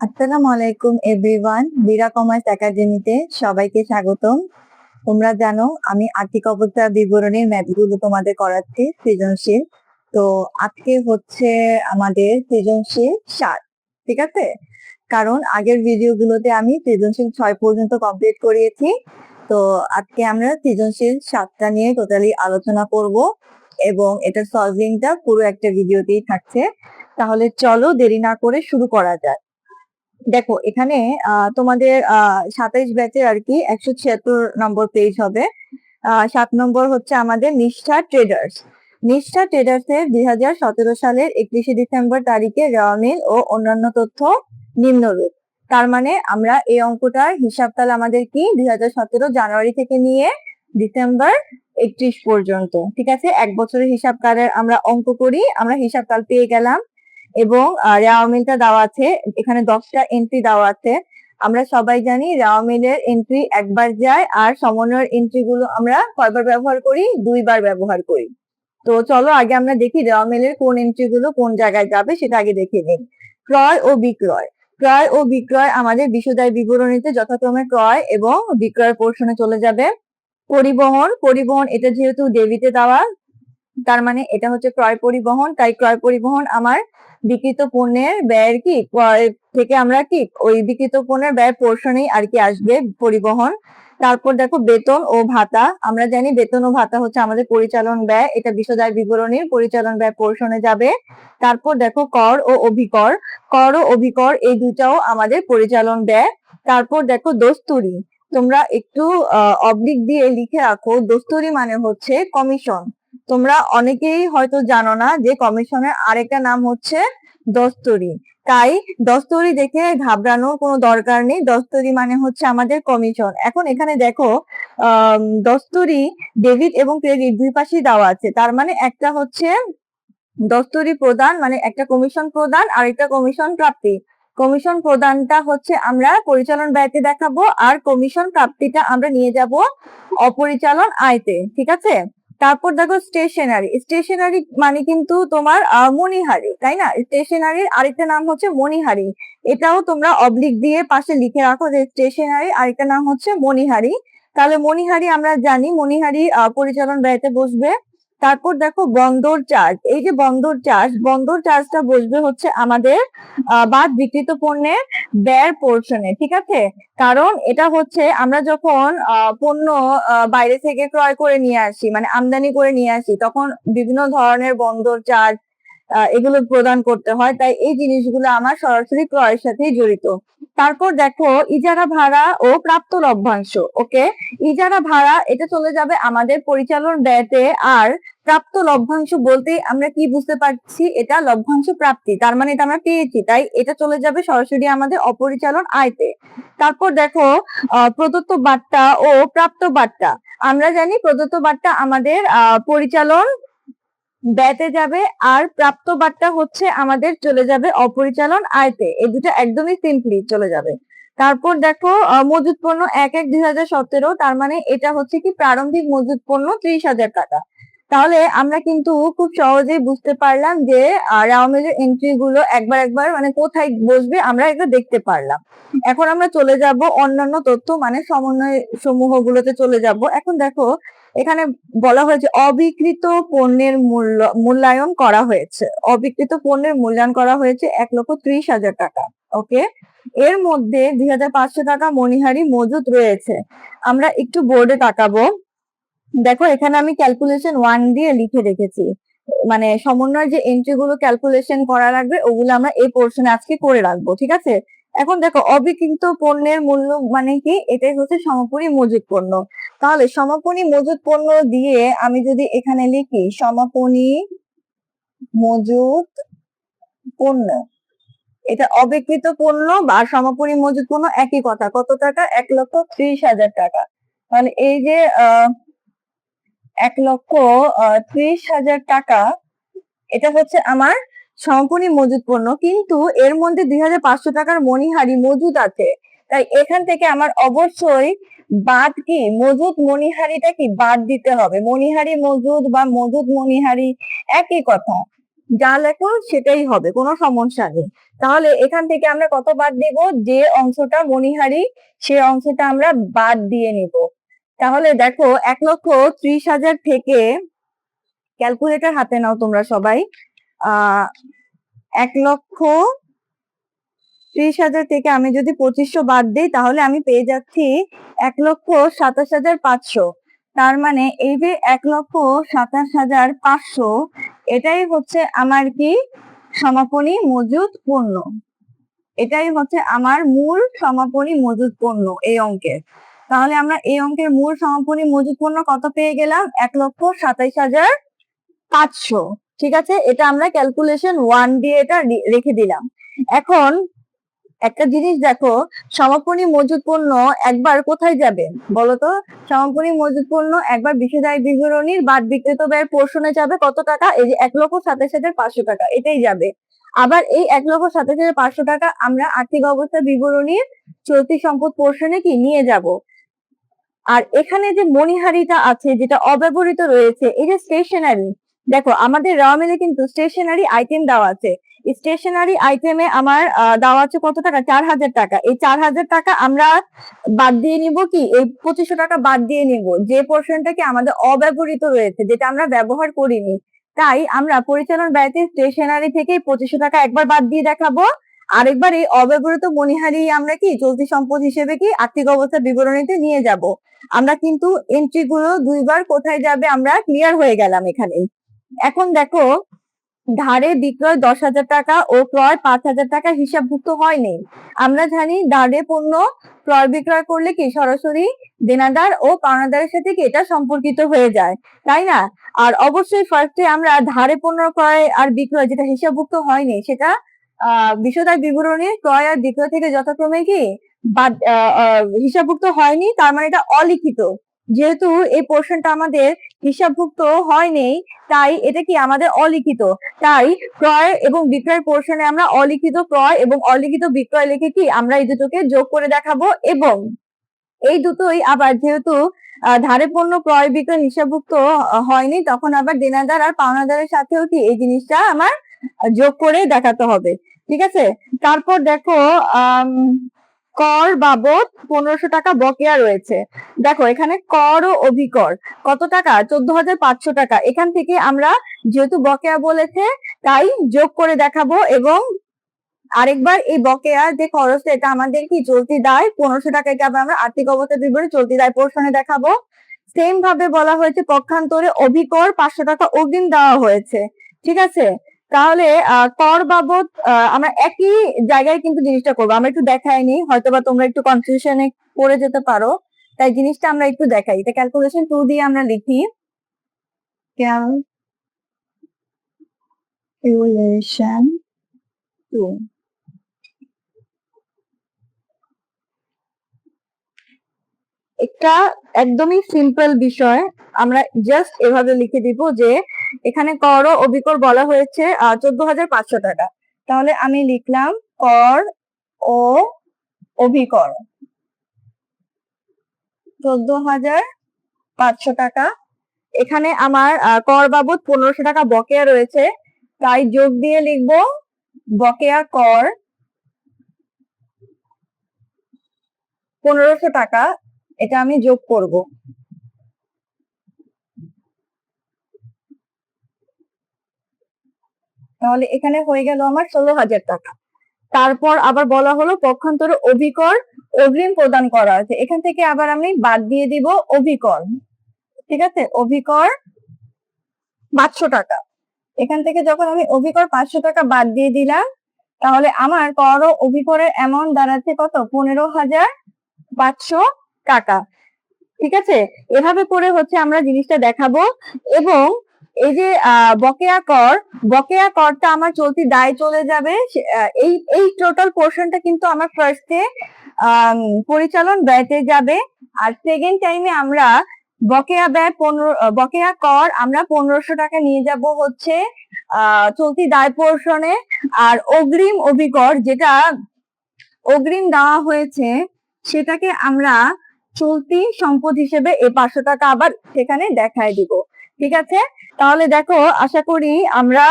আসসালামু আলাইকুম everyone, Veera commerce একাডেমিতে সবাইকে স্বাগতম। তোমরা জানো আমি আর্থিক অবস্থা বিবরণীর ম্যাথগুলো তোমাদের করাচ্ছি সৃজনশীল। তো আজকে হচ্ছে আমাদের সৃজনশীল 7, ঠিক আছে? কারণ আগের ভিডিওগুলোতে আমি সৃজনশীল 6 পর্যন্ত কমপ্লিট করিয়েছি। তো আজকে আমরা সৃজনশীল 7টা নিয়ে টোটালি আলোচনা করব এবং এটার সলভিংটা পুরো একটা ভিডিওতেই থাকছে। তাহলে চলো দেরি না করে শুরু করা যাক। দেখো এখানে তোমাদের 27 ব্যাচের আর কি 176 নম্বর পেজ হবে। 7 নম্বর হচ্ছে আমাদের নিষ্ঠা ট্রেডার্স। নিষ্ঠা ট্রেডার্স এর 2017 সালের 31শে ডিসেম্বর তারিখে রেওয়া মিল ও অন্যান্য তথ্য নিম্নরূপ। তার মানে আমরা এই অঙ্কটার হিসাবকাল আমাদের কি 2017 জানুয়ারি থেকে নিয়ে ডিসেম্বর 31 পর্যন্ত, ঠিক আছে? এক বছরের হিসাবকালের আমরা অঙ্ক করি, আমরা হিসাবকাল পেয়ে গেলাম এবং রেওয়া মিলটা দেওয়া আছে, এখানে 10টা এন্ট্রি দেওয়া আছে। আমরা সবাই জানি রেওয়া মিলের এন্ট্রি একবার যায় আর সমন্বয়ের এন্ট্রি গুলো আমরা কয়বার ব্যবহার করি? 2বার ব্যবহার করি। তো চলো আগে আমরা দেখি রেওয়া মিলের কোন এন্ট্রি গুলো কোন জায়গায় যাবে সেটা আগে দেখে নিই। ক্রয় ও বিক্রয়, ক্রয় ও বিক্রয় আমাদের বিশদায় বিবরণীতে যথাক্রমে ক্রয় এবং বিক্রয় পোর্শনে চলে যাবে। পরিবহন, পরিবহন এটা যেহেতু ডেবিটে দেওয়া, তার মানে এটা হচ্ছে ক্রয় পরিবহন, তাই ক্রয় পরিবহন আমার বিক্রিত পণ্যের ব্যয়ের কি থেকে আমরা কি ওই বিক্রিত পণ্যের ব্যয় পোর্শনেই আর কি আসবে পরিবহন। তারপর দেখো বেতন ও ভাতা, আমরা জানি বেতন ও ভাতা হচ্ছে আমাদের পরিচালন ব্যয়, এটা বিশদায় বিবরণীর পরিচালন ব্যয় পোর্শনে যাবে। তারপর দেখো কর ও অভিকর, কর ও অভিকর এই দুটাও আমাদের পরিচালন ব্যয়। তারপর দেখো দস্তুরি, তোমরা একটু অবলিক দিয়ে লিখে রাখো, দস্তুরি মানে হচ্ছে কমিশন। তোমরা অনেকেই হয়তো জানো না যে কমিশনের আরেকটা নাম হচ্ছে দস্তরি, তাই দস্তরি দেখে ঘাবড়ানোর কোনো দরকার নেই, দস্তরি মানে হচ্ছে আমাদের কমিশন। এখন এখানে দেখো দস্তরি ডেবিট এবং ক্রেডিট দুই পাশেই দেওয়া আছে, তার মানে একটা হচ্ছে দস্তরি প্রদান মানে একটা কমিশন প্রদান আর একটা কমিশন প্রাপ্তি। কমিশন প্রদানটা হচ্ছে আমরা পরিচালন ব্যয়তে দেখাবো আর কমিশন প্রাপ্তিটা আমরা নিয়ে যাব অপরিচালন আয়তে, ঠিক আছে? তারপর দেখো স্টেশনারি, স্টেশনারি মানে কিন্তু তোমার মণিহারি, তাই না? স্টেশনারির আরেকটা নাম হচ্ছে মণিহারি, এটাও তোমরা অবলিক দিয়ে পাশে লিখে রাখো যে স্টেশনারি আরেকটা নাম হচ্ছে মণিহারি। তাহলে মণিহারি আমরা জানি মণিহারি পরিচালন ব্যয়তে বসবে। তারপর দেখো বন্দর চার্জ, এই যে বন্দর চার্জ, বন্দর চার্জটা বসবে হচ্ছে আমাদের বাদ বিক্রিত পণ্যের ব্যয়ের পোর্শনে, ঠিক আছে? কারণ এটা হচ্ছে আমরা যখন পণ্য বাইরে থেকে ক্রয় করে নিয়ে আসি মানে আমদানি করে নিয়ে আসি তখন বিভিন্ন ধরনের বন্দর চার্জ এগুলো প্রদান করতে হয়, তাই এই জিনিসগুলো আমার সরাসরি ক্রয়ের সাথেই জড়িত। তারপর দেখো ইজারা ভাড়া ও প্রাপ্ত লভ্যাংশ, ওকে? ইজারা ভাড়া এটা চলে যাবে আমাদের পরিচালন ব্যয়তে, আর প্রাপ্ত লভ্যাংশ বলতে আমরা কি বুঝতে পারছি? এটা লভ্যাংশ প্রাপ্তি, তার মানে এটা আমরা পেয়েছি, তাই এটা চলে যাবে সরাসরি আমাদের অপরিচালন আয়তে। তারপর দেখো প্রদত্ত বার্তা ও প্রাপ্ত বার্তা, আমরা জানি প্রদত্ত বার্তা আমাদের পরিচালন ব্যয়তে যাবে আর প্রাপ্ত বার্তা হচ্ছে আমাদের চলে যাবে অপরিচালন আয়তে, এই দুটো একদমই সিম্পলি চলে যাবে। তারপর দেখো মজুত পণ্য 1/1/2017, তার মানে এটা হচ্ছে কি প্রারম্ভিক মজুত পণ্য 30,000 টাকা। তাহলে আমরা কিন্তু খুব সহজেই বুঝতে পারলাম যে রেওয়া মিলের এন্ট্রি গুলো একবার একবার মানে কোথায় বসবে আমরা এটা দেখতে পারলাম। এখন আমরা চলে যাব অন্যান্য তথ্য মানে সমন্বয় সমূহ গুলোতে চলে যাব। এখন দেখো এখানে বলা হয়েছে অবিকৃত পণ্যের মূল্যায়ন করা হয়েছে, অবিকৃত পণ্যের মূল্যায়ন করা হয়েছে 1,30,000 টাকা, ওকে? এর মধ্যে 2,500 টাকা মণিহারি মজুদ রয়েছে। আমরা একটু বোর্ডে তাকাবো, দেখো এখানে আমি ক্যালকুলেশন 1 দিয়ে লিখে রেখেছি, মানে সমন্বয় যে এন্ট্রি গুলো ক্যালকুলেশন করা লাগবে ওগুলো আমরা এই পোর্শনে আজকে করে রাখবো, ঠিক আছে? এখন দেখো অবিকৃত পণ্যের মূল্য মানে কি, এটাই হচ্ছে সমাপনী মজুদ পণ্য। তাহলে সমাপনী মজুদ পণ্য দিয়ে আমি যদি এখানে লিখি সমাপনী মজুদ পণ্য, এটা অবিকৃত পণ্য বা সমাপনী মজুদ পণ্য একই কথা, কত টাকা? 1,30,000 টাকা। তাহলে এই যে 1,30,000 টাকা এটা হচ্ছে আমার সমাপনী মজুদ পণ্য, কিন্তু এর মধ্যে 2,500 টাকার মণিহারি মজুদ আছে, তাই এখান থেকে আমার অবশ্যই বাদ কি মজুদ মণিহারিটা কি বাদ দিতে হবে। মণিহারি মজুদ বা মজুদ মণিহারি একই কথা, যা লেখো সেটাই হবে, কোনো সমস্যা নেই। তাহলে এখান থেকে আমরা কত বাদ দেব? যে অংশটা মণিহারি সে অংশটা আমরা বাদ দিয়ে নিব। তাহলে দেখো 1,30,000 থেকে, ক্যালকুলেটর হাতে নাও তোমরা সবাই, 1,30,000 থেকে আমি যদি 2500 বাদ দিই তাহলে আমি পেয়ে যাচ্ছি 1,27,500। তার মানে এই যে 1,27,500 এটাই হচ্ছে আমার কি সমাপনী মজুদ পণ্য, এটাই হচ্ছে আমার মূল সমাপনী মজুদ পণ্য এই অঙ্কের। তাহলে আমরা এই অঙ্কের মূল সমাপনী মজুদ পণ্য কত পেয়ে গেলাম? 1,27,500। ঠিক আছে, এটা আমরা ক্যালকুলেশন 1 দিয়ে এটা রেখে দিলাম। এখন একটা জিনিস দেখো, সমাপনী মজুদ পণ্য একবার কোথায় যাবে বলতো? সমাপনী মজুদ পণ্য একবার বিশেষায়িত বিবরণীর বাদ বিক্রিত ব্যয়ের পোর্শনে যাবে কত টাকা? এই যে 1,27,500 টাকা, এটাই যাবে। আবার এই 1,27,500 টাকা আমরা আর্থিক অবস্থা বিবরণীর চলতি সম্পদ পোর্শনে কি নিয়ে যাব। আর এখানে যে মণিহারিটা আছে যেটা অব্যবহৃত রয়েছে, এই যে স্টেশনারি, দেখো আমাদের র মিলে কিন্তু স্টেশনারি আইটেম দেওয়া আছে। স্টেশনারি আইটেমে আমার দেওয়া আছে কত টাকা? 4,000 টাকা। এই 4,000 টাকা আমরা বাদ দিয়ে নিব কি, এই 2,500 টাকা বাদ দিয়ে নিব যে পোর্শনটা কি আমাদের অব্যবহৃত রয়েছে, যেটা আমরা ব্যবহার করিনি। তাই আমরা পরিচালন ব্যয়তে স্টেশনারি থেকে 2,500 টাকা একবার বাদ দিয়ে দেখাবো, আরেকবার এই অব্যবহৃত মণিহারি আমরা কি চলতি সম্পদ হিসেবে কি আর্থিক অবস্থা বিবরণীতে নিয়ে যাব। আমরা কিন্তু এন্ট্রি গুলো দুইবার কোথায় যাবে আমরা ক্লিয়ার হয়ে গেলাম এখানে। এখন দেখো, ধারে বিক্রয় 10,000 টাকা ও ক্রয় 5,000 টাকা হিসাবভুক্ত হয়নি। আমরা জানি ধারে পণ্য ক্রয় বিক্রয় করলে কি সরাসরি দেনাদার ও পাওনাদারের সাথে কি এটা সম্পর্কিত হয়ে যায়, তাই না? আর অবশ্যই ফার্স্টে আমরা ধারে পণ্য ক্রয় আর বিক্রয় যেটা হিসাবভুক্ত হয়নি সেটা বিশদায় বিবরণী ক্রয় আর বিক্রয় থেকে যথাক্রমে কি বাদ হিসাবভুক্ত হয়নি, তার মানে এটা অলিখিত। যেহেতু এই পোর্শনটা আমাদের হিসাবভুক্ত হয়নি তাই এটা কি আমাদের অলিখিত। তাই ক্রয় এবং বিক্রয় পোর্শনে আমরা অলিখিত ক্রয় এবং অলিখিত বিক্রয় লিখে কি আমরা এই দুটোকে যোগ করে দেখাবো। এবং এই দুটোই আবার যেহেতু ধারে পণ্য ক্রয় বিক্রয় হিসাবভুক্ত হয়নি, তখন আবার দেনাদার আর পাওনাদারের সাথেও কি এই জিনিসটা আমার যোগ করে দেখাতে হবে। ঠিক আছে, তারপর দেখো কর বাবদ 1,500 টাকা বকেয়া রয়েছে। দেখো এখানে কর ও অভিকর কত টাকা? 14,500 টাকা। এখান থেকে আমরা যেহেতু বকেয়া বলেছে তাই যোগ করে দেখাবো এবং আরেকবার এই বকেয়া যে খরচ এটা আমাদের কি চলতি দায় 1,500 টাকাকে আবার আমরা আর্থিক অবস্থা বিবরণী চলতি দায় পোর্শনে দেখাবো। সেম ভাবে বলা হয়েছে পক্ষান্তরে অভিকর 500 টাকা অগ্রিম দেওয়া হয়েছে। ঠিক আছে, তাহলে কর বাবদ আমরা একই জায়গায় কিন্তু জিনিসটা করবো। আমরা একটু দেখাইনি, হয়তোবা তোমরা একটু কনফিউশনে পড়ে যেতে পারো, তাই জিনিসটা আমরা একটু দেখাই। এটা ক্যালকুলেশন 2 দিয়ে আমরা লিখি। ক্যালকুলেশন 2, একটা একদমই সিম্পল বিষয়, আমরা জাস্ট এভাবে লিখে দিব যে এখানে কর ও অভিকর বলা হয়েছে 14,500 টাকা। তাহলে আমি লিখলাম কর ও অভিকর 14,500 টাকা। এখানে আমার কর বাবদ 1,500 টাকা বকেয়া রয়েছে, তাই যোগ দিয়ে লিখবো বকেয়া কর 1,500 টাকা, এটা আমি যোগ করব। তাহলে এখানে হয়ে গেল আমার 16,000 টাকা। তারপর আবার বলা হলো পক্ষান্তরে অভিকর অগ্রিম প্রদান করা আছে, এখান থেকে আবার আমি বাদ দিয়ে দিব অভিকর। ঠিক আছে, অভিকর 500 টাকা। এখান থেকে যখন আমি অভিকর 500 টাকা বাদ দিয়ে দিলাম তাহলে আমার কর ও অভিকরের অ্যামাউন্ট দাঁড়াচ্ছে কত? 15,500 টাকা। ঠিক আছে, এভাবে করে হচ্ছে আমরা জিনিসটা দেখাবো। এবং এই যে বকেয়া করটা আমার চলতি দায় চলে যাবে। এই টোটাল পোর্শনটা কিন্তু আমার ফার্স্টে পরিচালন ব্যয়তে যাবে, আর সেকেন্ড টাইমে আমরা বকেয়া কর আমরা 1,500 টাকা নিয়ে যাব হচ্ছে চলতি দায় পোর্শনে। আর অগ্রিম অভিকর যেটা অগ্রিম দেওয়া হয়েছে সেটাকে আমরা চলতি সম্পদ হিসেবে এই 500 টাকা আবার সেখানে দেখায় দিব। ঠিক আছে, তাহলে দেখো আশা করি আমরা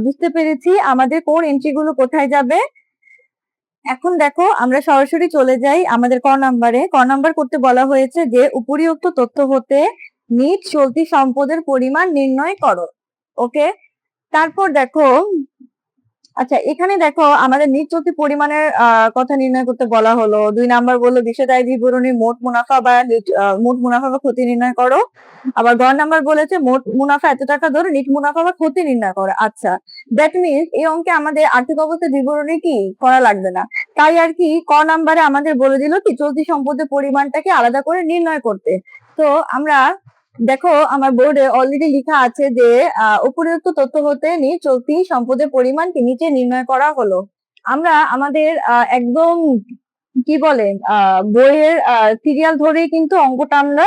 বুঝতে পেরেছি আমাদের কোন এন্ট্রি গুলো কোথায় যাবে। এখন দেখো আমরা সরাসরি চলে যাই আমাদের ক নাম্বার করতে বলা হয়েছে যে উপরিউক্ত তথ্য হতে নিট চলতি সম্পদের পরিমাণ নির্ণয় করো। ওকে, তারপর দেখো, আচ্ছা এখানে দেখো আমাদের নিট চলতি পরিমাণের কথা নির্ণয় করতে বলা হলো। 2 নাম্বার বললো বিষয়দায়ী বিবরণী মোট মুনাফা বা ক্ষতি নির্ণয় করো। আবার গ নাম্বার বলেছে মোট মুনাফা এত টাকা ধরে নিট মুনাফা বা ক্ষতি নির্ণয় করো। আচ্ছা, দ্যাট মিনস এই অঙ্কে আমাদের আর্থিক অবস্থার বিবরণী কি করা লাগবে না, তাই আর কি ক নাম্বারে আমাদের বলে দিল কি চলতি সম্পদের পরিমাণটাকে আলাদা করে নির্ণয় করতে। তো আমরা দেখো আমার বোর্ডে অলরেডি লেখা আছে যে উপরিউক্ত তথ্য হতে চলতি সম্পদের পরিমাণকে নিচে নির্ণয় করা হলো। আমরা আমাদের একদম কি বলে বইয়ের সিরিয়াল ধরেই কিন্তু অঙ্কটা আমরা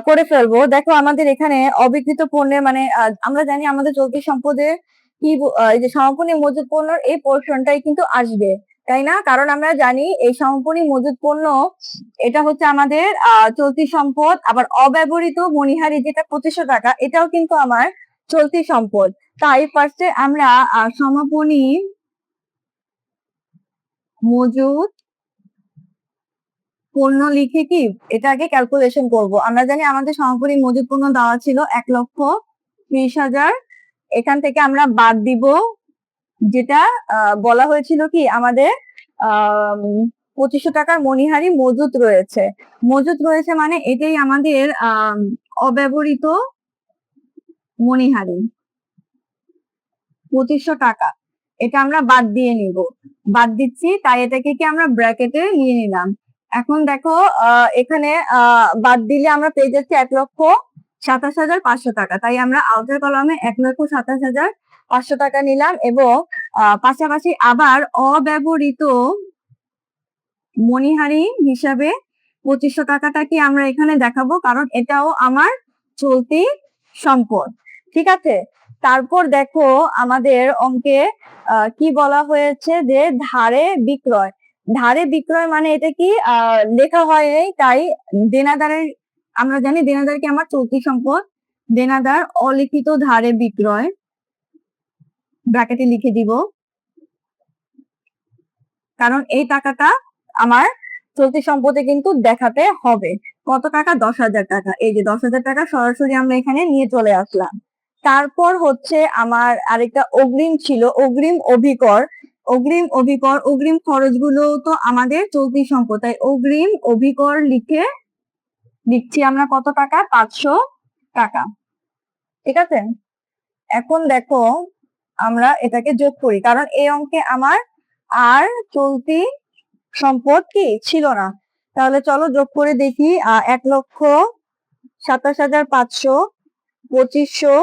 করে ফেলবো। দেখো আমাদের এখানে অবিকৃত পণ্যের মানে আমরা জানি আমাদের চলতি সম্পদের কি এই যে সমাপনী মজুত পণ্যর এই পোর্শনটাই কিন্তু আসবে, তাই না? কারণ আমরা জানি এই সমাপনী মজুত পণ্য এটা হচ্ছে আমাদের চলতি সম্পদ। আবার অব্যবহৃত মণিহারি যেটা 2500 টাকা, এটাও কিন্তু আমার চলতি সম্পদ। তাই ফার্স্টে আমরা সমাপনী মজুত পণ্য লিখে কি এটা আগে ক্যালকুলেশন করব। আমরা জানি আমাদের সমাপনী মজুত পণ্য দেওয়া ছিল 1,30,000। এখান থেকে আমরা বাদ দিব যেটা বলা হয়েছিল কি আমাদের 2500 টাকার মণিহারি মজুত রয়েছে। মজুত রয়েছে মানে এটাই আমাদের অব্যবহৃত মণিহারি 2500 টাকা, এটা আমরা বাদ দিয়ে নিব। বাদ দিচ্ছি তাই এটাকে কি আমরা ব্র্যাকেটে নিয়ে নিলাম। এখন দেখো এখানে বাদ দিলে আমরা পেয়ে যাচ্ছি 1,27,500 টাকা। তাই আমরা আউটার কলামে 1,27,500 টাকা নিলাম এবং পাশাপাশি আবার অব্যবহৃত মণিহারি হিসাবে 2500 টাকাটা কি আমরা এখানে দেখাবো, কারণ এটাও আমার চলতি সম্পদ। ঠিক আছে, তারপর দেখো আমাদের অঙ্কে কি বলা হয়েছে যে ধারে বিক্রয়। ধারে বিক্রয় মানে এটা কি লেখা হয় তাই দেনাদারের, আমরা জানি দেনাদার কি আমার চলতি সম্পদ। দেনাদার অলিখিত ধারে বিক্রয় ব্র্যাকেটে লিখে দিব, কারণ এই টাকাটা আমার চলতি সম্পদে কিন্তু দেখাতে হবে। কত টাকা? 10,000 টাকা। এই যে 10,000 টাকা সরাসরি আমরা এখানে নিয়ে চলে আসলাম। তারপর হচ্ছে আমার আরেকটা অগ্রিম ছিল, অগ্রিম অভিকর। অগ্রিম খরচগুলো তো আমাদের চলতি সম্পদ, তাই অগ্রিম অভিকর লিখছি আমরা কত টাকা? 500 টাকা। ঠিক আছে, এখন দেখো আমরা এটাকে যোগ করি, কারণ এই অঙ্কে আমার আর চলতি সম্পদ কি ছিল না। তাহলে চলো যোগ করে দেখি। 1,27,500, 2500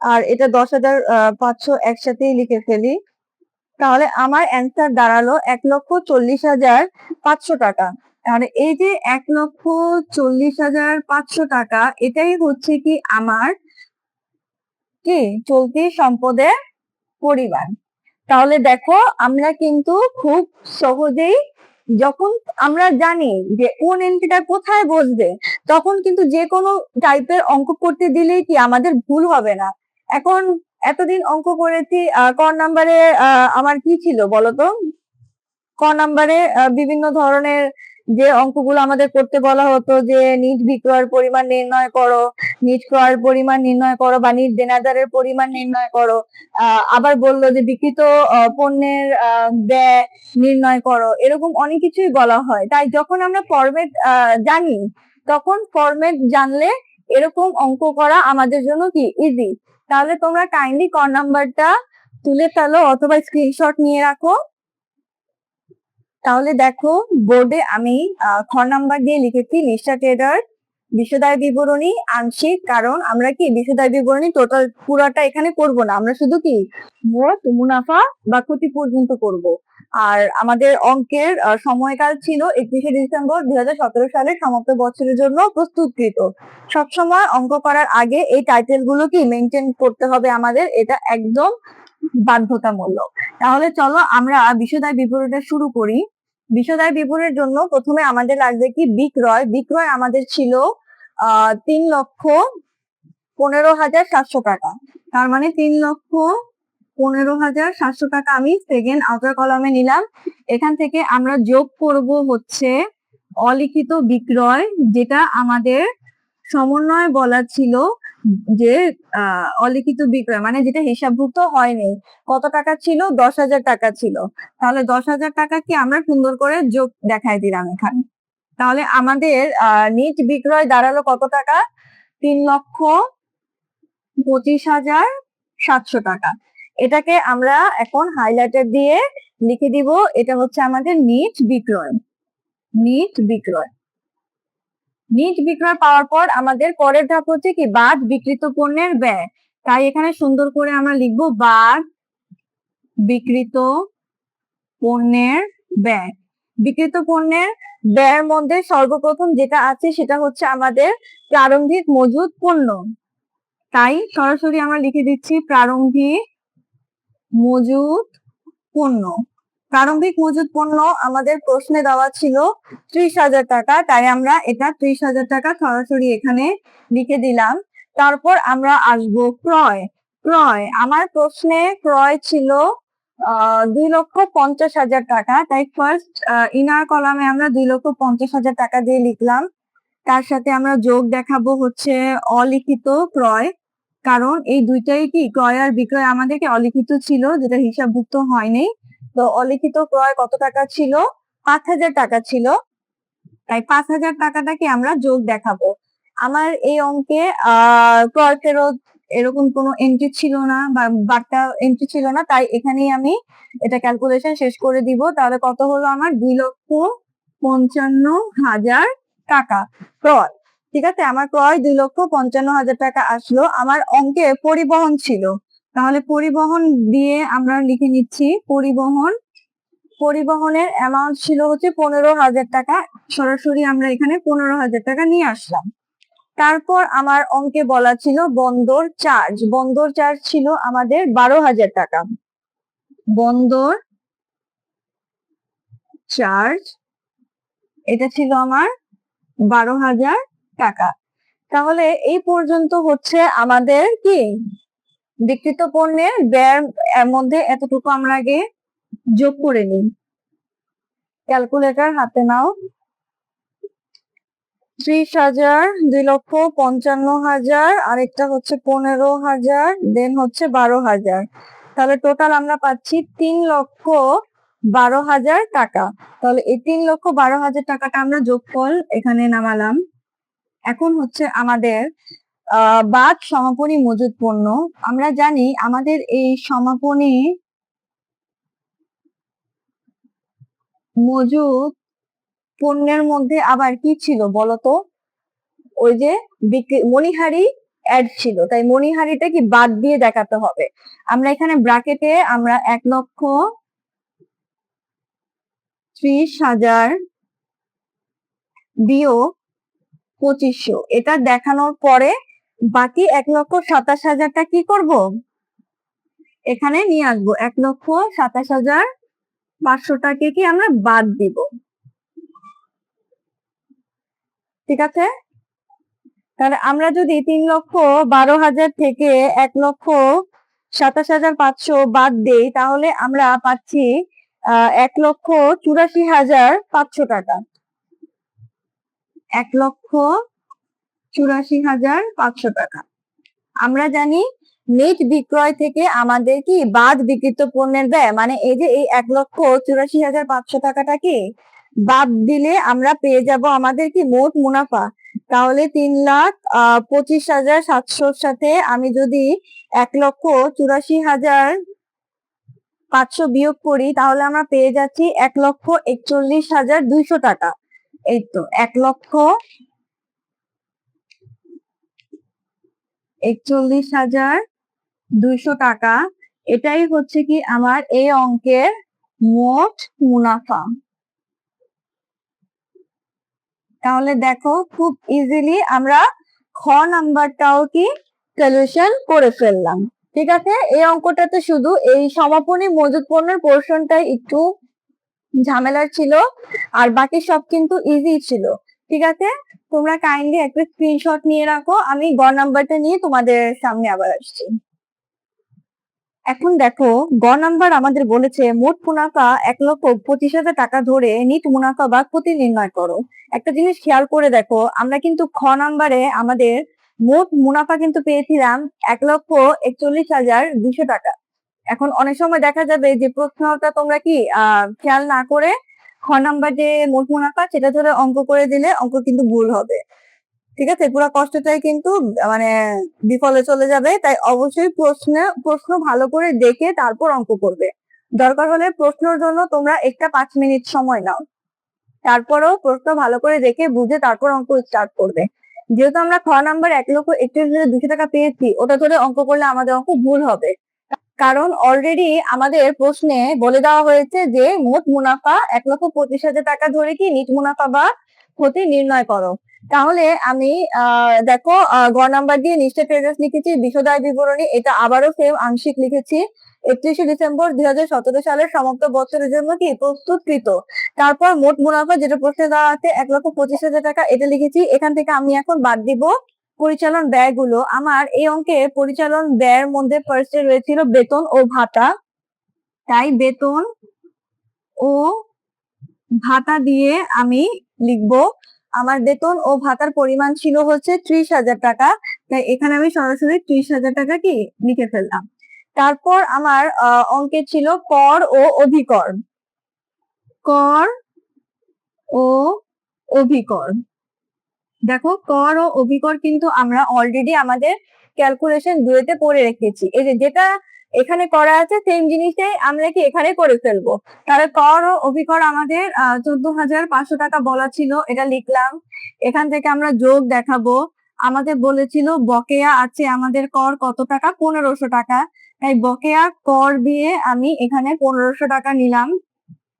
আর এটা 10,500 একসাথেই লিখে ফেলি। তাহলে আমার অ্যান্সার দাঁড়ালো 1,40,500 টাকা। আর এই যে 1,40,500 টাকা এটাই হচ্ছে কি আমার কি চলতি সম্পদের পরিমাণ। তাহলে দেখো আমরা কিন্তু খুব সহজেই, যখন আমরা জানি যে কোন এন্ট্রিটা কোথায় বসবে, তখন কিন্তু যে কোনো টাইপের অঙ্ক করতে দিলেই কি আমাদের ভুল হবে না। এখন এতদিন অঙ্ক করেছি, ক নাম্বারে আমার কি ছিল বলতো? ক নাম্বারে বিভিন্ন ধরনের যে অঙ্কগুলো আমাদের করতে বলা হতো যে নিজ বিক্রয়ের পরিমাণ নির্ণয় করো, নিজ ক্রয়ের পরিমাণ নির্ণয় করো বা নিজ দেনাদারের পরিমাণ নির্ণয় করো। আবার বললো যে বিক্রিত পণ্যের ব্যয় নির্ণয় করো, এরকম অনেক কিছুই বলা হয়। তাই যখন আমরা ফরম্যাট জানি, তখন ফরম্যাট জানলে এরকম অঙ্ক করা আমাদের জন্য কি ইজি। তাহলে তোমরা কাইন্ডলি ক নাম্বারটা তুলে ফেলো অথবা স্ক্রিনশট নিয়ে রাখো। তাহলে দেখো বোর্ডে আমি খ নাম্বার দিয়ে লিখেছি লিস্টা ট্রেডার বিশদায় বিবরণী আংশিক, কারণ আমরা কি বিশদায় বিবরণী টোটাল পুরাটা এখানে করব না, আমরা শুধু কি মোট মুনাফা বা ক্ষতি পর্যন্ত করব। আর আমাদের অঙ্কের সময়কাল ছিল 31শে ডিসেম্বর 2017 সালের সমাপ্ত বছরের জন্য প্রস্তুতকৃত। সবসময় অঙ্ক করার আগে এই টাইটেল গুলো কি মেনটেন করতে হবে আমাদের, এটা একদম বাধ্যতামূলক। তাহলে চলো আমরা বিশদায় বিবরণীটা শুরু করি। বিশদায় বিবরণের জন্য প্রথমে আমাদের লাগবে কি বিক্রয়। বিক্রয় আমাদের ছিল 3,00,000 15,700 টাকা। তার মানে 3,15,700 টাকা আমি সেকেন্ড আউটার কলামে নিলাম। এখান থেকে আমরা যোগ করব হচ্ছে অলিখিত বিক্রয়, যেটা আমাদের সমন্বয় বলা ছিল যে অলিখিত বিক্রয় মানে যেটা হিসাবভুক্ত হয়নি। কত টাকা ছিল? 10,000 টাকা ছিল। তাহলে 10,000 টাকা কি আমরা সুন্দর করে যোগ দেখাই দিলাম এখানে। তাহলে আমাদের নিট বিক্রয় দাঁড়ালো কত টাকা? 3,25,700 টাকা। এটাকে আমরা এখন হাইলাইটার দিয়ে লিখে দিব, এটা হচ্ছে আমাদের নিট বিক্রয়। নিট বিক্রয় পাওয়ার পর আমাদের পরের ধাপ হচ্ছে কি? বাদ বিক্রিত পণ্যের ব্যয়। তাই এখানে সুন্দর করে আমরা লিখবো বাদ বিক্রিত পণ্যের ব্যয়। বিক্রিত পণ্যের ব্যয়ের মধ্যে সর্বপ্রথম যেটা আছে সেটা হচ্ছে আমাদের প্রারম্ভিক মজুদ পণ্য। তাই সরাসরি আমরা লিখে দিচ্ছি প্রারম্ভিক মজুদ পণ্য। প্রারম্ভিক মজুদ পণ্য আমাদের প্রশ্নে দেওয়া ছিল 30,000 টাকা, তাই আমরা এটা 30,000 টাকা সরাসরি এখানে লিখে দিলাম। তারপর আমরা আসবো ক্রয়। আমার প্রশ্নে ক্রয় ছিল 2,50,000 টাকা, তাই ফার্স্ট ইনার কলামে আমরা 2,50,000 টাকা দিয়ে লিখলাম। তার সাথে আমরা যোগ দেখাবো হচ্ছে অলিখিত ক্রয়, কারণ এই দুইটাই কি ক্রয় আর বিক্রয় আমাদেরকে অলিখিত ছিল, যেটা হিসাবভুক্ত হয়নি। তো অলিখিত ক্রয় কত টাকা ছিল? 5,000 টাকা ছিল, তাই 5,000 টাকাটা কি আমরা যোগ দেখাবো। আমার এই অঙ্কে ক্রয় ফেরত এরকম কোনো এন্ট্রি ছিল না বা বার্তা এন্ট্রি ছিল না, তাই এখানেই আমি এটা ক্যালকুলেশন শেষ করে দিব। তাহলে কত হলো আমার? 2,55,000 টাকা ক্রয়। ঠিক আছে, আমার ক্রয় 2,55,000 টাকা আসলো। আমার অঙ্কে পরিবহন ছিল, তাহলে পরিবহন দিয়ে আমরা লিখে নিচ্ছি পরিবহনের অ্যামাউন্ট ছিল হচ্ছে 15,000 টাকা। সরাসরি আমরা এখানে 15,000 টাকা নিয়ে আসলাম। তারপর আমার অঙ্কে বলা ছিল বন্দর চার্জ ছিল আমাদের 12,000 টাকা। বন্দর চার্জ এটা ছিল আমার 12,000 টাকা। তাহলে এই পর্যন্ত হচ্ছে আমাদের কি বিক্রিত পণ্যের ব্যয়ের মধ্যে এতটুকু আমরা আগে যোগ করে নিই। ক্যালকুলেটর হাতে নাও। 30,000, 2,55,000, আরেকটা হচ্ছে 15,000, দেন হচ্ছে 12,000। তাহলে টোটাল আমরা পাচ্ছি 3,12,000 টাকা। তাহলে এই 3,12,000 টাকাটা আমরা যোগফল এখানে নামালাম। এখন হচ্ছে আমাদের বাদ সমাপনী মজুদ পণ্য। আমরা জানি আমাদের এই সমাপনী মজুদ পণ্যের মধ্যে আবার কি ছিল বলতো? ওই যে মণিহারি অ্যাড ছিল, তাই মণিহারিটা কি বাদ দিয়ে দেখাতে হবে। আমরা এখানে ব্র্যাকেটে আমরা 1,30,000 বিয়োগ 2,500 এটা দেখানোর পরে বাকি 1,27,000টা কি করব? এখানে নিয়ে আসবো। 1,27,500টাকে কি আমরা বাদ দিব। ঠিক আছে, তাহলে আমরা যদি 3,12,000 থেকে 1,27,500 বাদ দেই, তাহলে আমরা পাচ্ছি 1,84,500 টাকা। 1,84,500 টাকা। আমরা জানি নেট বিক্রয় থেকে আমাদের কি বাদ বিক্রিত পণ্যের ব্যয়, মানে এই যে এই 1,84,500 টাকাটা কি বাদ দিলে আমরা পেয়ে যাব আমাদের কি মোট মুনাফা। তাহলে 3,25,700 সাথে আমি যদি 1,84,500 বিয়োগ করি, তাহলে আমরা পেয়ে যাচ্ছি 1,41,200 টাকা। এই তো 1,41,200 টাকা। এটাই হচ্ছে কি আমার এই অঙ্কের মোট মুনাফা। তাহলে দেখো খুব ইজিলি আমরা খ নাম্বারটাও কি সলিউশন করে ফেললাম। ঠিক আছে, এই অঙ্কটাতে শুধু এই সমাপনী মজুদ পণ্যের পোর্শনটাই একটু ঝামেলার ছিল, আর বাকি সব কিন্তু ইজি ছিল। ঠিক আছে, তোমরা কাইন্ডলি একটা স্ক্রিনশট নিয়ে রাখো, আমি গ নাম্বারটা নিয়ে তোমাদের সামনে আবার আসছি। এখন দেখো, গ নাম্বার আমাদের বলেছে মোট মুনাফা 1,25,000 টাকা ধরে নিট মুনাফা বা ক্ষতি নির্ণয় করো। একটা জিনিস খেয়াল করে দেখো, আমরা কিন্তু খ নাম্বারে আমাদের মোট মুনাফা কিন্তু পেয়েছিলাম 1,41,200 টাকা। এখন অনেক সময় দেখা যাবে যে প্রশ্নটা তোমরা কি খেয়াল না করে খ নাম্বার যে মোট মুনাফা সেটা ধরে অঙ্ক করে দিলে অঙ্ক কিন্তু ভুল হবে। ঠিক আছে, পুরো কষ্টটাই কিন্তু মানে বিফলে চলে যাবে। তাই অবশ্যই প্রশ্ন ভালো করে দেখে তারপর অঙ্ক করবে। দরকার হলে প্রশ্নের জন্য তোমরা একটা 5 মিনিট সময় নাও, তারপরেও প্রশ্ন ভালো করে দেখে বুঝে তারপর অঙ্ক স্টার্ট করবে। যেহেতু আমরা খ নাম্বার 1,31,200 টাকা পেয়েছি, ওটা ধরে অঙ্ক করলে আমাদের অঙ্ক ভুল হবে। কারণ অলরেডি আমাদের প্রশ্নে বলে দেওয়া হয়েছে যে মোট মুনাফা 1,25,000 টাকা ধরে কি নিট মুনাফা বা ক্ষতি নির্ণয় করো। তাহলে আমি দেখো গ নাম্বার দিয়ে নিশ্চয় ট্রেডার্স লিখেছি, বিশদায় বিবরণী এটা আবারও সেম আংশিক লিখেছি। 31শে ডিসেম্বর 2017 সালের সমাপ্ত বছরের জন্য কি প্রস্তুতকৃত। তারপর মোট মুনাফা যেটা প্রশ্নে দেওয়া আছে 1,25,000 টাকা, এটা লিখেছি। এখান থেকে আমি এখন বাদ দিব পরিচালন ব্যয়গুলো। আমার এই অঙ্কে পরিচালন ব্যয়ের মধ্যে ফার্স্টে রয়েছিল বেতন ও ভাতা, তাই বেতন ও ভাতা দিয়ে আমি লিখব। আমার বেতন ও ভাতার পরিমাণ ছিল হচ্ছে 30,000 টাকা, তাই এখানে আমি সরাসরি 30,000 টাকা কি লিখে ফেললাম। তারপর আমার অঙ্কে ছিল কর ও অধিকর। কর ও অভিকর, দেখো কর ও অভিকর কিন্তু আমরা অলরেডি আমাদের ক্যালকুলেশন দুয়েতে পড়ে রেখেছি। এই যে যেটা এখানে করা আছে সেম জিনিসটাই আমরা কি এখানে করে ফেলবো। তাহলে কর ও অভিকর আমাদের 14,500 টাকা বলা ছিল, এটা লিখলাম। এখান থেকে আমরা যোগ দেখাবো। আমাদের বলেছিল বকেয়া আছে আমাদের কর কত টাকা, 1,500 টাকা, তাই বকেয়া কর দিয়ে আমি এখানে 1,500 টাকা নিলাম।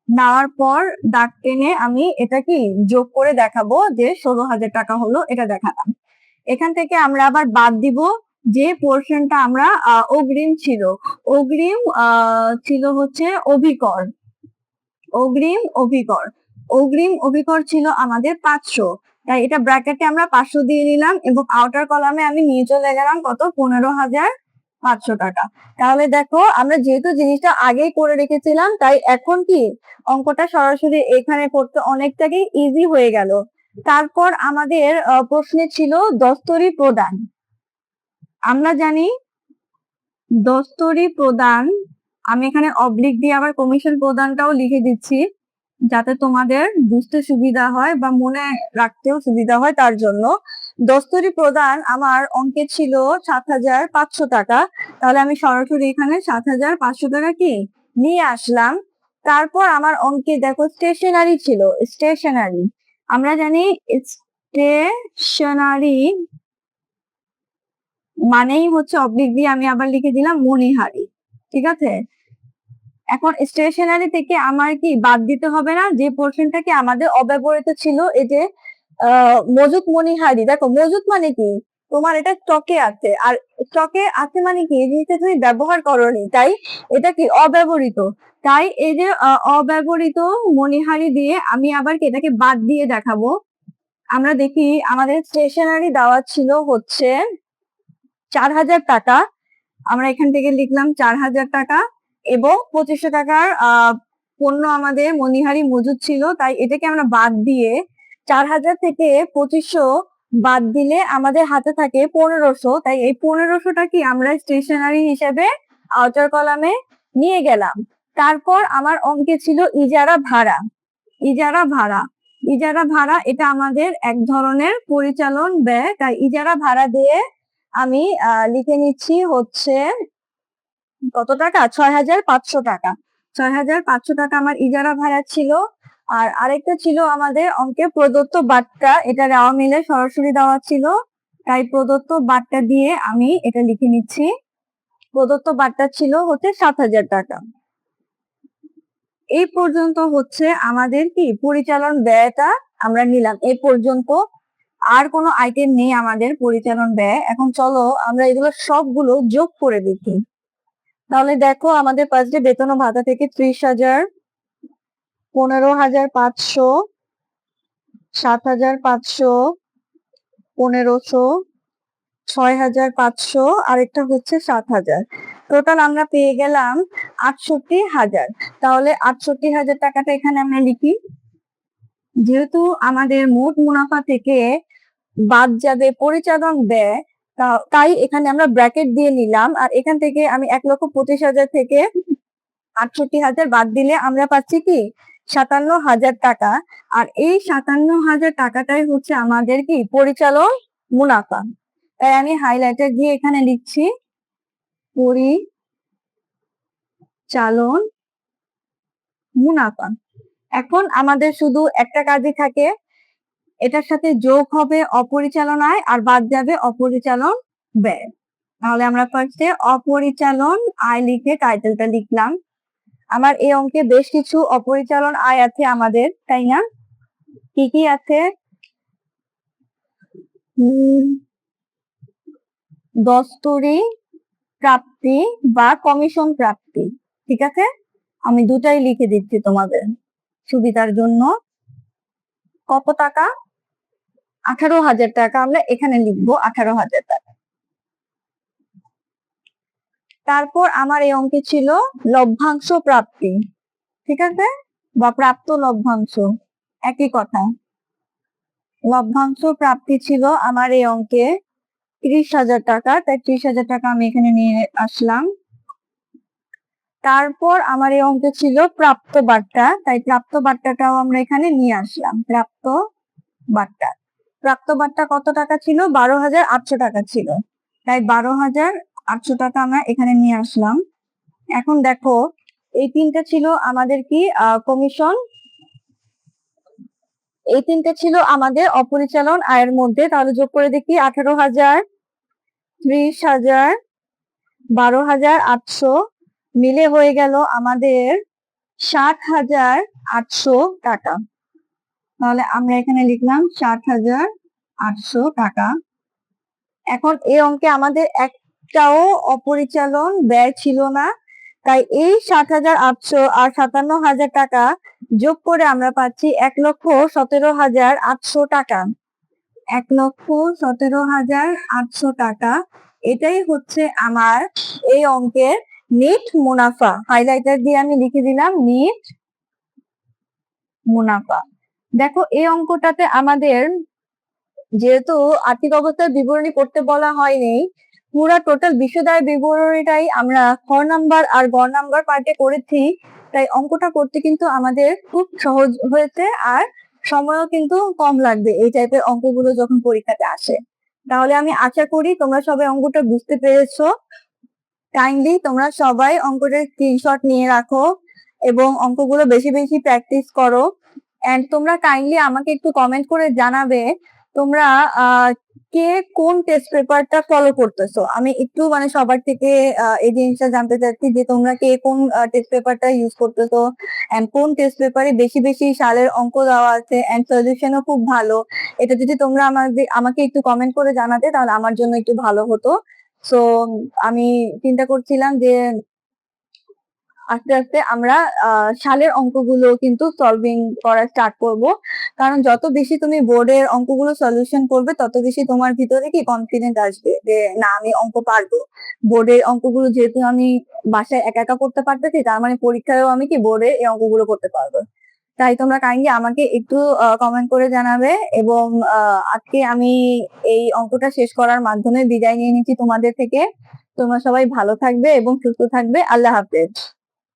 নেওয়ার পর দাগ টেনে আমি এটা কি যোগ করে দেখাবো যে 16,000 টাকা হলো, এটা দেখালাম। এখান থেকে আমরা আবার বাদ দিব যে পোর্শনটা আমরা অগ্রিম ছিল, অগ্রিম ছিল হচ্ছে অভিকর, অগ্রিম অভিকর, অগ্রিম অভিকর ছিল আমাদের 500, তাই এটা ব্র্যাকেটে আমরা 500 দিয়ে নিলাম এবং আউটার কলামে আমি নিয়ে চলে গেলাম কত, 15,500 টাকা। তাহলে দেখো আমরা যেহেতু জিনিসটা আগেই করে রেখেছিলাম, তাই এখন কি অঙ্কটা সরাসরি এখানে করতে অনেকটাই ইজি হয়ে গেল। তারপর আমাদের প্রশ্নে ছিল দস্তরি প্রদান। আমরা জানি দস্তরি প্রদান, আমি এখানে অবলিক দিয়ে আবার কমিশন প্রদানটাও লিখে দিচ্ছি যাতে তোমাদের বুঝতে সুবিধা হয় বা মনে রাখতেও সুবিধা হয়, তার জন্য। দস্তরি প্রদান আমার অঙ্কে ছিল 7,500 টাকা, তাহলে আমি সরাসরি এখানে 7,500 টাকা কি নিয়ে আসলাম। তারপর আমার অঙ্কে দেখো স্টেশনারি ছিল, স্টেশনারি আমরা জানি স্টেশনারি মানেই হচ্ছে অবলিক দিয়ে আমি আবার লিখে দিলাম মণিহারি। ঠিক আছে, এখন স্টেশনারি থেকে আমার কি বাদ দিতে হবে না যে পোর্শনটা কি আমাদের অব্যবহৃত ছিল, এই যে মজুত মণিহারি। দেখো মজুত মানে কি, তোমার এটা স্টকে আছে, আর স্টকে আছে মানে কি এই জিনিসটা তুমি ব্যবহার করোনি, তাই এটা কি অব্যবহৃত। তাই এই যে অব্যবহৃত মণিহারি দিয়ে আমি আবার কি এটাকে বাদ দিয়ে দেখাবো। আমরা দেখি আমাদের স্টেশনারি দেওয়া ছিল হচ্ছে 4,000 টাকা, আমরা এখান থেকে লিখলাম 4,000 টাকা এবং 2,500 টাকার পণ্য আমাদের মণিহারি মজুদ ছিল, তাই এটাকে আমরা বাদ দিয়ে 4,000 থেকে 2,500 বাদ দিলে আমাদের হাতে থাকে 1,500, তাই এই 1,500টা কি আমরা স্টেশনারি হিসেবে আউটার কলামে নিয়ে গেলাম। তারপর আমার অঙ্কে ছিল ইজারা ভাড়া। ইজারা ভাড়া, ইজারা ভাড়া এটা আমাদের এক ধরনের পরিচালন ব্যয়, তাই ইজারা ভাড়া দিয়ে আমি লিখে নিচ্ছি হচ্ছে কত টাকা, 6,500 টাকা। 6,500 টাকা আমার ইজারা ভাড়া ছিল। আর আরেকটা ছিল আমাদের অঙ্কে প্রদত্ত বার্তা, এটা দেওয়া মিলে সরাসরি দেওয়া ছিল, তাই প্রদত্ত বার্তা দিয়ে আমি এটা লিখে নিচ্ছি। প্রদত্ত বার্তা ছিল হচ্ছে 7,000 টাকা। এই পর্যন্ত হচ্ছে আমাদের কি পরিচালন ব্যয়টা আমরা নিলাম এই পর্যন্ত। আর কোনো আইটেম নেই আমাদের পরিচালন ব্যয়। এখন চলো আমরা এগুলো সবগুলো যোগ করে দেখি। তাহলে দেখো আমাদের ফার্স্টে বেতন ও ভাতা থেকে 30,000, 15,500, 7,500, 1,500, 6,500, আরেকটা হচ্ছে 7,000। টোটাল আমরা পেয়ে গেলাম 68,000। তাহলে 68,000 টাকাটা এখানে আমরা লিখি। যেহেতু আমাদের মোট মুনাফা থেকে বাদ যাবে পরিচালন ব্যয়, তাই এখানে আমরা ব্র্যাকেট দিয়ে নিলাম। আর এখান থেকে আমি 1,25,000 থেকে 68,000 বাদ দিলে আমরা পাচ্ছি কি 57,000 টাকা। আর এই 57,000 টাকাটাই হচ্ছে আমাদের কি পরিচালন মুনাফা। তাই আমি হাইলাইটার দিয়ে এখানে লিখছি পরিচালন মুনাফা। এখন আমাদের শুধু একটা কাজই থাকে, এটার সাথে যোগ হবে অপরিচালন আয় আর বাদ যাবে অপরিচালন ব্যয়। তাহলে আমরা ফার্স্টে অপরিচালন আয় লিখে টাইটেলটা লিখলাম। আমার এই অঙ্কে বেশ কিছু অপরিচালন আয় আছে আমাদের, তাই না? কি কি আছে? দস্তরি প্রাপ্তি বা কমিশন প্রাপ্তি। ঠিক আছে, আমি দুটাই লিখে দিচ্ছি তোমাদের সুবিধার জন্য। কত টাকা? 18,000 টাকা আমরা এখানে লিখবো, 18,000 টাকা। তারপর আমার এই অঙ্কে ছিল লভ্যাংশ প্রাপ্তি, ঠিক আছে, বা প্রাপ্ত লভ্যাংশ, একই কথা। লভ্যাংশ প্রাপ্তি ছিল আমার এই অঙ্কে 30,000 টাকা, তাই 30,000 টাকা আমি এখানে নিয়ে আসলাম। তারপর আমার এই অঙ্কে ছিল প্রাপ্ত বার্তা, তাই প্রাপ্ত বার্তাটাও আমরা এখানে নিয়ে আসলাম। প্রাপ্ত বার্তা কত টাকা ছিল? 12,800 টাকা ছিল, তাই 12,800 টাকা আমরা এখানে নিয়ে আসলাম। এখন দেখো, এই তিনটা ছিল আমাদের কি কমিশন, এই তিনটা ছিল আমাদের অপরিচালন আয়ের মধ্যে। তাহলে যোগ করে দেখি, 18,000, 30,000, 12,800 মিলে হয়ে গেল আমাদের 60,800 টাকা। তাহলে আমরা এখানে লিখলাম 60,800 টাকা। এখন এই অঙ্কে আমাদের একটাও অপরিচালন ব্যয় ছিল না, তাই এই 60,800 আর 57,000 টাকা যোগ করে আমরা পাচ্ছি 1,17,800 টাকা। 1,17,800 টাকা, এটাই হচ্ছে আমার এই অঙ্কের নেট মুনাফা। হাইলাইটার দিয়ে আমি লিখে দিলাম নেট মুনাফা। দেখো, এই অঙ্কটাতে আমাদের যেহেতু আর্থিক অবস্থার বিবরণী করতে বলা হয়নি, পুরা টোটাল বিশদায় বিবরণীটাই আমরা খ নাম্বার আর গ নাম্বার পার্টে করেছি, তাই অঙ্কটা করতে কিন্তু আমাদের খুব সহজ হয়েছে আর সময়ও কিন্তু কম লাগবে এই টাইপের অঙ্কগুলো যখন পরীক্ষাতে আসে। তাহলে আমি আশা করি তোমরা সবাই অঙ্কটা বুঝতে পেরেছো। কাইন্ডলি তোমরা সবাই অঙ্কটার স্ক্রিনশট নিয়ে রাখো এবং অঙ্কগুলো বেশি বেশি প্র্যাকটিস করো। এন্ড তোমরা কাইন্ডলি আমাকে একটু কমেন্ট করে জানাবে তোমরা কে কোন টেস্ট পেপারটা ফলো করতেছো। আমি একটু মানে সবার থেকে এই জিনিসটা জানতে চাচ্ছি যে তোমরা কে কোন টেস্ট পেপারটা ইউজ করতেছো এন্ড কোন টেস্ট পেপারে বেশি বেশি সালের অঙ্ক দেওয়া আছে এন্ড সলিউশনও খুব ভালো। এটা যদি তোমরা আমাকে একটু কমেন্ট করে জানাতে তাহলে আমার জন্য একটু ভালো হতো। সো আমি চিন্তা করছিলাম যে আস্তে আস্তে আমরা সালের অঙ্কগুলো কিন্তু সলভিং করা স্টার্ট করব, কারণ যত বেশি তুমি বোর্ডের অঙ্কগুলো সলিউশন করবে তত বেশি তোমার ভিতরে কি কনফিডেন্ট আসবে যে না আমি অঙ্ক পারবো। বোর্ডের অঙ্কগুলো যেহেতু আমি বাসায় একা একা করতে পারতেছি, তার মানে পরীক্ষায়ও আমি কি বোর্ডে এই অঙ্কগুলো করতে পারবো। তাই তোমরা কাইন্ডলি আমাকে একটু কমেন্ট করে জানাবে। এবং আজকে আমি এই অঙ্কটা শেষ করার মাধ্যমে বিদায় নিয়ে নিচ্ছি তোমাদের থেকে। তোমরা সবাই ভালো থাকবে এবং সুস্থ থাকবে। আল্লাহ হাফেজ।